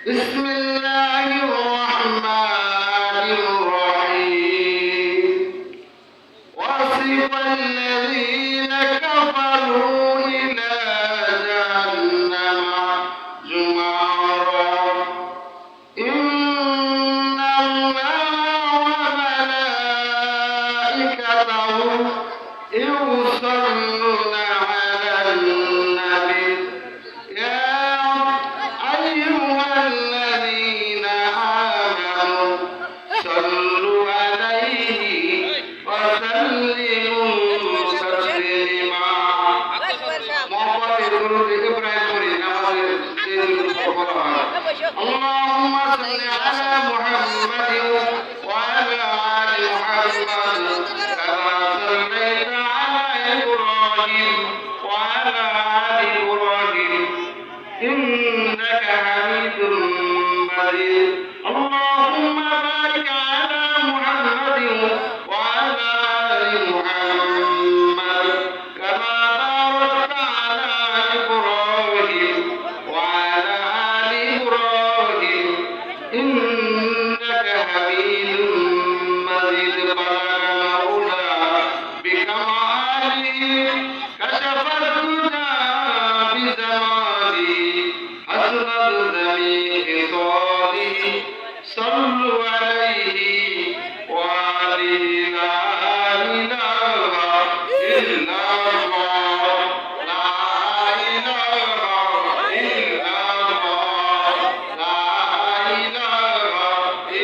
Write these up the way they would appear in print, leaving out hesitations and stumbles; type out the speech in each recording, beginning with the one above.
بسم الله الرحمن الرحيم وصف الذين كفروا إلى جهنم زمرا إن الله وملائكته يصلون على النبي يا أيها الذين آمنوا صلوا عليه وسلموا تسليما محمد درود إبراهيم اللهم صل على محمد وعلى آل محمد كما صليت على إبراهيم وعلى آل إبراهيم إنك حميد مجيد اللهم بارك على محمد وعلى آل محمد كما باركت على إبراهيم وعلى آل إبراهيم إنك حميد مجيد بلغ العلا بكماله كشف الهدى بزمانه حسنت جميع خصاله صلوا عليه وعليه لا إله إلا الله لا إله إلا الله لا إله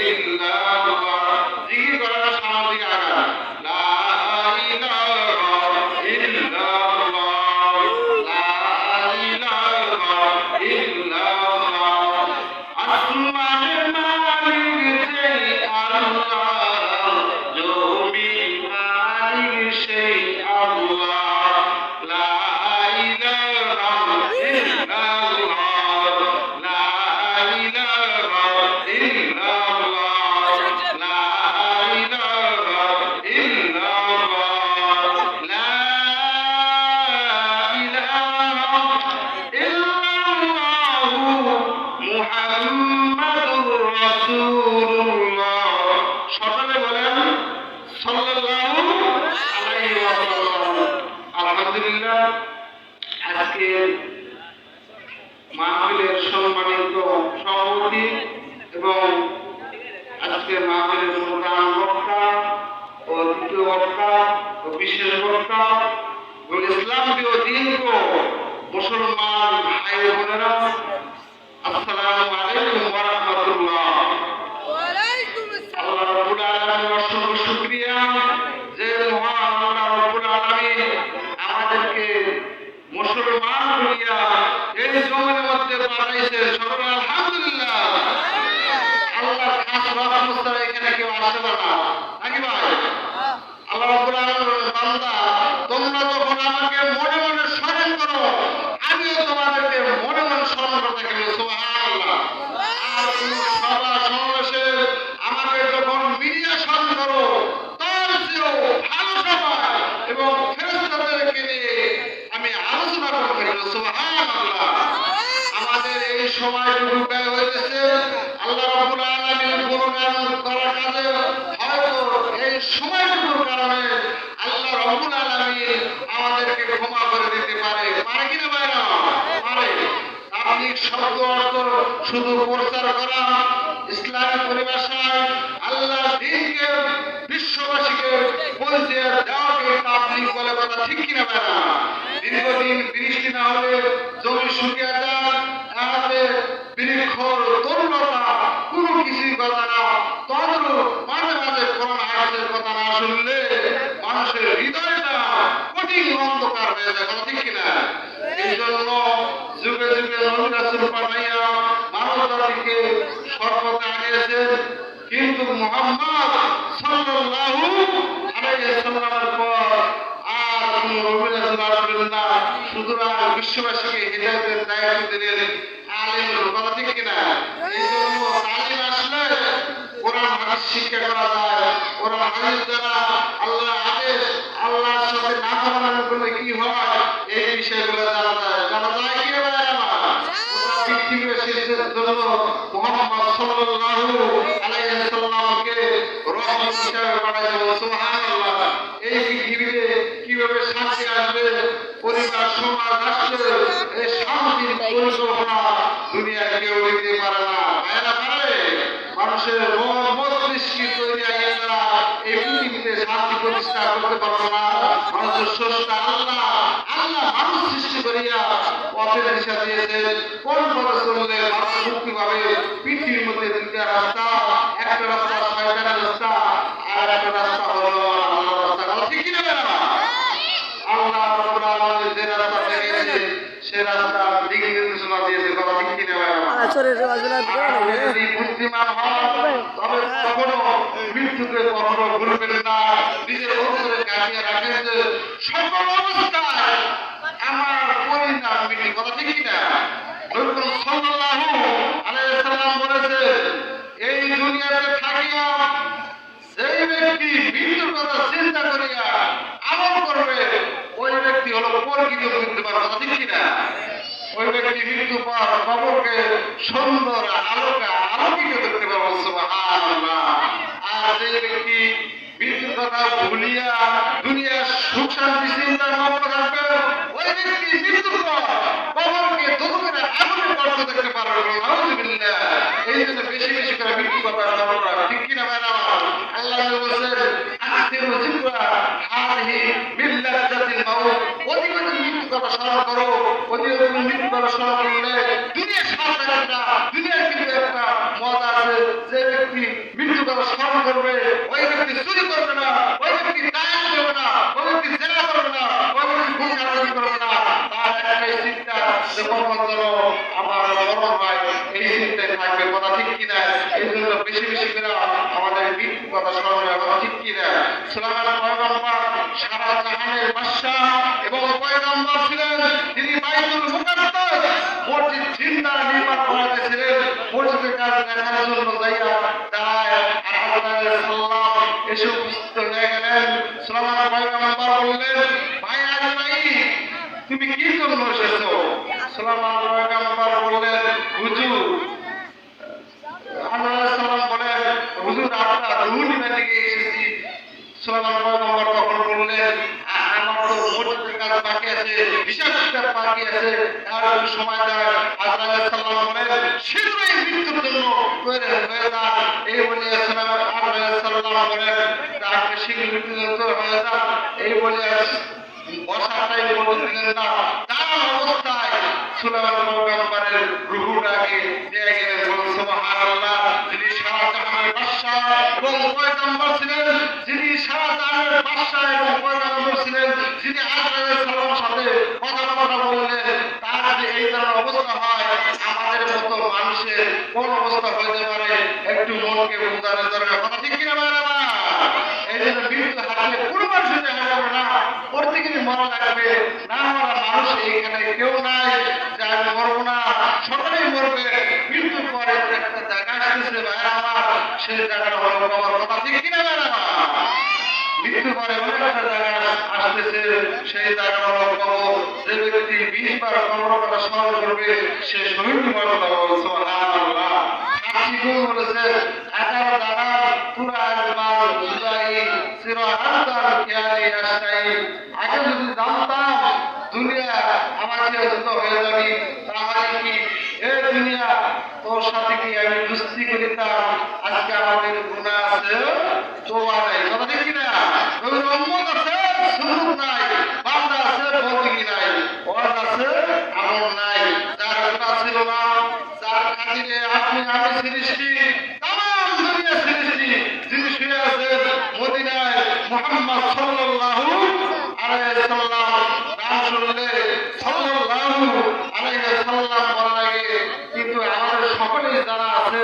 إلا الله ذكر করার সামনে আগা লা ইলাহা ইল্লাল্লাহ লা ইলাহা ইল্লাল্লাহ আসমানের মালিক সেই আল্লাহ জমির মালিক সেই আল্লাহ লা ইলাহা ইল্লাল্লাহ লা ইলাহা ইল্লাল্লাহ লা ইলাহা ইল্লাল্লাহ লা ইলাহা ইল্লাল্লাহ মুহাম্মাদুর রাসূলুল্লাহ সকলে বলেন সাল্লাল্লাহু আলাইহি ওয়াসাল্লাম আলহামদুলিল্লাহ আজকে মাহফিলের সম্মানিত সভাপতি এবং আজকে মাহফিলের প্রধান বক্তা ও দ্বিতীয় বক্তা ও বিশেষ বক্তা এবং ইসলাম প্রিয় দিন কো মুসলমান ভাই বোনেরা আসসালামু আলাইকুম ওয়া রাহমাতুল্লাহ আল্লাহ রাব্বুল আলামিনের অসংখ্য শুকরিয়া যে মহান আল্লাহ রাব্বুল আলামিন আমাদেরকে মুসলমান দুনিয়া এই জমিনের মধ্যে পাঠাইছে সকলে আলহামদুলিল্লাহ আল্লাহর খাস রহমত ছাড়া এখানে কেউ আসতে পারে না নাকি ভাই আল্লাহ রাব্বুল আলামিনের বান্দা তোমরা যখন আমাকে মনে মনে স্মরণ করো আমিও তোমাদেরকে মনে মনে স্মরণ করতে থাকি সুবহানাল্লাহ আর সভা সমাবেশে আমাকে যখন মিডিয়া স্মরণ করো তার চেয়েও ভালো সময় এবং ফেরেশতাদেরকে নিয়ে আমি আলোচনা করতে থাকি সুবহানাল্লাহ আমাদের এই সময়টুকু ব্যয় হয়েছে আল্লাহ রাব্বুল আলামিনের গুণগান করার কাজে হয়তো এই সময়টুকুর কারণে আল্লাহ রাব্বুল আলামিন আমাদেরকে ক্ষমা করে দিতে পারে পারে কিনা ভাইরা পারে তাবলীগ শব্দ অর্থ শুধু প্রচার করা ইসলামী পরিভাষায় আল্লাহর দ্বীনকে বিশ্ববাসীকে পরিচয় দেওয়াকে তাবলীগ বলে কথা ঠিক কিনা ভাইরা দীর্ঘদিন বৃষ্টি না হলে জমি শুকিয়ে যায় তাহলে বৃক্ষ তরুণতা কোনো কিছুই কথা না তদ্রূপ মাঝে মাঝে কোরআন হাদিসের কথা না শুনলে মানুষের হৃদয়টা কঠিন অন্ধকার হয়ে যায় কথা ঠিক কিনা এই জন্য যুগে যুগে নবী রাসূল পাঠাইয়া মানব জাতিকে সর্বদা আনিয়েছেন কিন্তু মুহাম্মদ সাল্লাল্লাহু আলাইহি ওয়াসাল্লামের পর আর কোন নবী রাসূল আসবেন না সুতরাং বিশ্ববাসীকে হিদায়াতের দায়িত্ব দিলেন আলেমের কথা ঠিক কিনা এই জন্য আলেম আসলে কোরআন হাদিস শিক্ষা করা যায় কোরআন হাদিস দ্বারা আল্লাহ আদেশ আল্লাহর সাথে না মানার করলে কি হয় এই বিষয়গুলো জানা যায় কি না ভাই আমার পৃথিবীর সিদ্ধান্ত জন্য মুহাম্মদ সাল্লাল্লাহু আলাইহি সাল্লামকে রহমত হিসেবে পাঠাইছেন। সুবহানাল্লাহ। এই পৃথিবীতে কিভাবে শান্তি আসবে, পরিবার, সমাজ, রাষ্ট্রে এই শান্তির পরিকল্পনা দুনিয়ায় কেউ দিতে পারে না। ভাইরা পারে? মানুষের মস্তিষ্ক তৈরি আইন দ্বারা এই পৃথিবীতে শান্তি প্রতিষ্ঠা করতে পারবে না। মানুষের স্রষ্টা আল্লাহ মানুষ সৃষ্টি করিয়া পথের দিশা দিয়েছেন। কোন পথে চললে মানুষ মুক্তি পাবে? পৃথিবীর মধ্যে দুইটা রাস্তা, একটা রাস্তা শয়তানের রাস্তা, আর একটা রাস্তা হলো আল্লাহর রাস্তা। কথা ঠিক কি না? আল্লাহ রাব্বুল আলামিন যে রাস্তা দেখিয়েছে সে রাস্তা দিক নির্দেশনা দিয়েছে। কথা ঠিক কি না? যদি বুদ্ধিমান হন তবে কখনো মৃত্যুকে কখনো ভুলবেন না। নিজের অন্তরে কাটিয়ে রাখেন যে সকল অবস্থায় আমার পরিণাম মিটি। কথা ঠিক কি না? নবী সাল্লাল্লাহু আলাইহি সাল্লাম বলেছে, এই দুনিয়াতে থাকিয়া যেই ব্যক্তি মৃত্যুর কথা চিন্তা করিয়া আমল করবে ওই ব্যক্তি হলো প্রকৃত বুদ্ধিমান। কথা ঠিক কি না? ওই ব্যক্তি মৃত্যু পর কবরকে সুন্দর আলোকিত করতে পারবে। সুবহানাল্লাহ। আর যে ব্যক্তি মৃত্যুর কথা ভুলিয়া দুনিয়ার সুখ শান্তি চিন্তার মগ্ন থাকবে ওই ব্যক্তি মৃত্যুর পর কবরকে দোজখের আগুনে গর্ত দেখতে পারবে। নাউযুবিল্লাহ। এই জন্য বেশি বেশি করে মৃত্যুর কথা স্মরণ করা। ঠিক কিনা ভাইরা? আল্লাহ বলেছেন, আনসিরু যিকরা হাযিহি মিল্লাতিল মাউত। অধিক অধিক মৃত্যুর কথা স্মরণ করো। অধিক অধিক মৃত্যুর কথা স্মরণ করলে দুনিয়ার সাথে একটা দুনিয়ার কিন্তু একটা মজা আছে। যে ব্যক্তি মৃত্যুর কথা স্মরণ করবে ওই ব্যক্তি চুরি করবে না, ওই ব্যক্তি ডাকাতি করবে না, ওই ব্যক্তি জেনা করবে না, ওই ব্যক্তি খুন খারাপি করবে না। তার একটাই চিন্তা যে কখন যেন আমার মরণ হয়, এই চিন্তায় থাকবে। কথা ঠিক কিনা? এই জন্য বেশি বেশি করে আমাদের মৃত্যুর কথা স্মরণ হয়। কথা ঠিক কিনা? সুলাইমান পয়গম্বর সারা জাহানের বাদশা এবং পয়গম্বর ছিলেন। তিনি বাইতুল মুকাদ্দাস মসজিদ জিন্দা নির্মাণ করাতেছিলেন। মসজিদের কাজ দেখার জন্য যাইয়া দাঁড়ায় আর হযরত সাল্লাল্লাহু এসে উপস্থিত হয়ে গেলেন। সুলাইমান পয়গম্বর বললেন, ভাই আজরাইল তুমি কি জন্য এসেছো? সুলাইমান পয়গম্বর বললেন, হুজুর। আল্লাহ সাল্লাম বলেন, হুজুর আপনার রূহ নিবার দিকে এসেছি। সুলাইমান পয়গম্বর তখন বললেন, আমার তো মসজিদের কাজ বাকি আছে, হিসাব কিতাব বাকি আছে, আর একটু সময় দেয়। হযরত সাল্লাম বলেন, শীঘ্রই মৃত্যুর জন্য তৈরি হয়ে যান। এই বলে সাল্লাম বলেন, আপনি শীঘ্র মৃত্যুর জন্য তৈরি হয়ে যান। এই বলে বসার টাইম পর্যন্ত দিলেন না। তার অবস্থায় সুলাইমান পয়গম্বরের রূহটাকে নিয়ে গেলেন। বলুন সুবহানাল্লাহ। যিনি সারা জাহানের বাদশা এবং পয়গম্বর ছিলেন, যিনি সারা জাহানের বাদশা এবং পয়গম্বর ছিলেন, যিনি আজরাইল সাল্লামের সাথে কথা বললেন, তার যে এই ধরনের অবস্থা হয় আমাদের মতো মানুষের কোন অবস্থা হতে পারে একটু মনকে বোঝানোর দরকার। কথা ঠিক কিনা ভাইরা? এই জন্য মৃত্যু হাঁটলে কোনো মানুষের হাঁটবে না, প্রত্যেকেরই মরা লাগবে। না মরা মানুষ এইখানে কেউ নাই যে আমি মরবো না, সকলেই মরবে। মৃত্যুর পরে একটা জায়গা আসতেছে ভাইরা আমার, সেই জায়গাটা হলো কবর। কথা ঠিক কিনা ভাইরা? মৃত্যুর পরে এমন একটা জায়গা আসতেছে, সেই জায়গা হলো কবর। যে ব্যক্তি 20 বার কবরের কথা স্মরণ করবে সে শহীদ মর্যাদা পাবে। সুবহানাল্লাহ। ফার্সি কবি বলেছে, আকার দানা পুরা আজমাল জুদাই সিরা আনতার খেয়ালি আশাই। আগে যদি জানতাম দুনিয়া আমার চেয়ে যুদ্ধ হয়ে যাবে তাহলে কি এ দুনিয়া তোর সাথে কি আমি দুস্তি করিতাম। আজকে আমাদের গুনাহ আছে, তোবা নাই। কথা ঠিক কিনা? উম্মত আছে, সুন্নাত নাই, বান্দা আছে, বন্দী নাই, ওয়াজ আছে, আমল নাই। যার গুনাহ ছিল না, যার খাতিরে আপনি আমি সৃষ্টি, তাম দুনিয়া সৃষ্টি, যিনি শুয়ে আছেন মদিনায় মুহাম্মদ সাল্লাল্লাহু আলাইহি সাল্লাম, নাম শুনলে সাল্লাল্লাহু আলাইহি সাল্লাম বলা লাগে, কিন্তু আমাদের সকলেই জানা আছে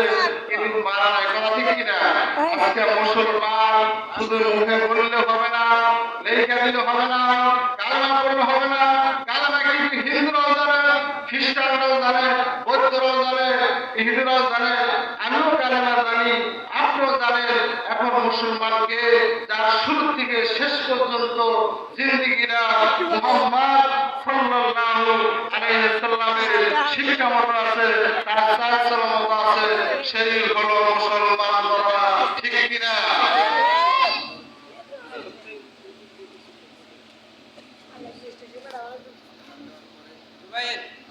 কিন্তু মারা নাই। কথা ঠিক কিনা? আজকে মুসলমান শুধু মুখে বললে হবে না, লেখা দিলে হবে না, কালেমা পড়লে হবে না। কালেমা কিন্তু হিন্দুরাও জানে, খ্রিস্টানরাও জানে, বৌদ্ধরাও জানে, হিন্দুরাও জানে, আমিও কালেমা জানি। আপনিও জানেন এখন মুসলমানকে যার শুরু থেকে শেষ পর্যন্ত জিন্দেগিরা মুহাম্মদ সাল্লাল্লাহু আলাইহি সাল্লামের শিক্ষা মতো আছে, তার চাল মতো আছে, সেই হলো মুসলমান ধর্ম। ঠিক কিনা? Right.